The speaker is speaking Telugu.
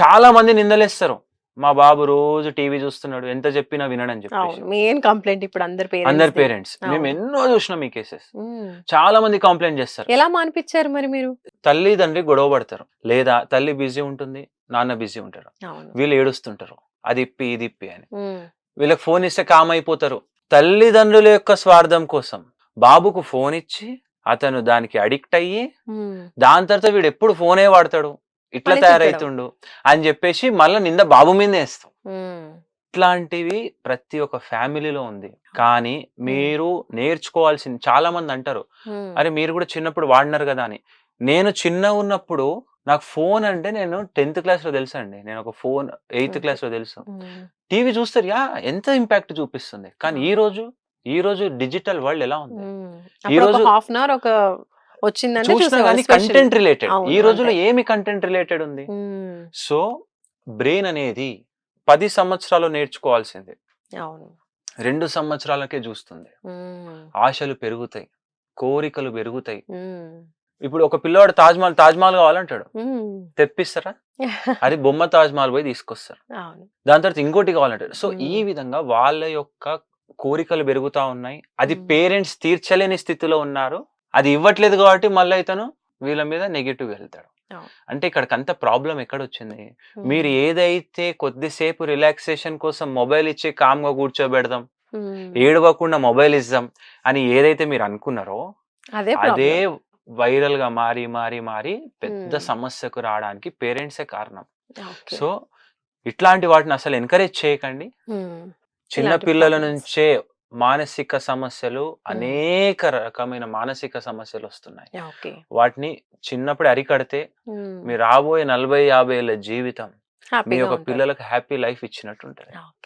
చాలా మంది నిందలేస్తారు. మా బాబు రోజు టీవీ చూస్తున్నాడు. ఎంత చెప్పినా వినడని చెప్పేసి. అవును. మెయిన్ కంప్లెయింట్ ఇప్పుడు అందరి అందరి పేరెంట్స్‌ది. పేరెంట్స్. మేము అవును. ఎన్నో చూసినాం ఈ కేసెస్. హ్మ్. చాలా మంది కంప్లెయింట్ చేస్తారు. ఎలా మానిపిచ్చారు మరి మీరు? తల్లిదండ్రి గొడవ పడతారు. లేదా తల్లి బిజీ ఉంటుంది. నాన్న బిజీ ఉంటారు. అవును. వీళ్ళు ఏడుస్తుంటారు. అది ఇప్పి, ఇది ఇప్పి అని. హ్మ్. వీళ్ళకి ఫోన్ ఇస్తే కామ్ అయిపోతారు. తల్లిదండ్రుల యొక్క స్వార్థం కోసం బాబుకు ఫోన్ ఇచ్చి అతను దానికి అడిక్ట్ అయ్యి హ్మ్. దాని తర్వాత వీడు ఎప్పుడు ఫోనే వాడతాడు. ఇట్లా అని తిట్టడం. తయారైతుండు అని చెప్పేసి మళ్ళా నింద బాబు మీదే వేస్తాం. హ్మ్. ఇట్లాంటివి ప్రతి ఒక్క ఫ్యామిలీలో ఉంది. కానీ మీరు నేర్చుకోవాల్సింది చాలా మంది అంటారు. హ్మ్. అరే మీరు కూడా చిన్నప్పుడు వాడినారు కదా అని. నేను చిన్నగున్నప్పుడు నాకు ఫోన్ అంటే నేను 10th క్లాస్‌లో తెలుసండి. నేను ఒక ఫోన్ 8th ఓకే. క్లాస్‌లో తెలుసు. హ్మ్. టీవీ చూస్తారు ఎంత ఇంపాక్ట్ చూపిస్తుంది. కానీ అవును. ఈ రోజు డిజిటల్ వరల్డ్ ఎలా ఉంది? హ్మ్. ఈ అప్పుడు ఒక రోజు హాఫ్ అన్ అవర్ వచ్చిందంటే చూసినా చూసేవాళ్ళు గాని స్పెషల్. Content related. ఈ అవును. రోజుల్లో అంతే. ఏమి కంటెంట్ రిలేటెడ్ ఉంది? హ్మ్. సో, బ్రెయిన్ అనేది 10 సంవత్సరాలు నేర్చుకోవాల్సింది. అవును. 2 సంవత్సరాలకే జూస్తుంది. హ్మ్. ఆశలు పెరుగుతాయి. కోరికలు పెరుగుతాయి. హ్మ్. ఇప్పుడు ఒక పిల్లోడు తాజ్‌మహల్ కావాలంటాడు. హ్మ్. తెప్పిస్తారా? అది బొమ్మ తాజ్‌మహల్ పోయి తీసుకొస్తారు. అవును. దాని తర్వాత ఇంకోటి కావాలంటారు. సో, ఈ హ్మ్. విధంగా వాళ్ళ యొక్క కోరికలు పెరుగుతా ఉన్నాయి. అది హ్మ్. పేరెంట్స్ తీర్చలేని స్థితిలో ఉన్నారు. అది ఇవ్వట్లేదు కాబట్టి మళ్ళా ఇతను వీళ్ళ మీద నెగెటివ్‌గా వెళ్తాడు. అవును. అంటే ఇక్కడికంతా ప్రాబ్లమ్ ఎక్కడొచ్చింది? మీరు హ్మ్. ఏదైతే కొద్దిసేపు రిలాక్సేషన్ కోసం మొబైల్ ఇచ్చి కామ్‌గా కూర్చోబెడదాం, హ్మ్. ఏడవకుండా మొబైల్ ఇద్దాం అని ఏదైతే మీరు అనుకున్నారో, అదే అదే ప్రాబ్లమ్. వైరల్‌గా మారి పెద్ద హ్మ్. సమస్యకు రావడానికి పేరెంట్సే కారణం. ఓకే. సో, ఇట్లాంటి వాటిని అసలు ఎంకరేజ్ చేయకండి. హ్మ్. చిన్న ఇలాంటి పిల్లల ప్రాబ్లమ్స్. నుంచే మానసిక సమస్యలు, హ్మ్. అనేక రకమైన మానసిక సమస్యలొస్తున్నాయి. ఓకే. వాటిని చిన్నప్పుడే అరికడితే హ్మ్. మీ రాబోయే 40, 50 ఏళ్ల జీవితం మీ హ్యాపీగా యొక్క ఉంటారు. పిల్లలకు హ్యాపీ లైఫ్ ఇచ్చినట్టు ఉంటది. ఓకే.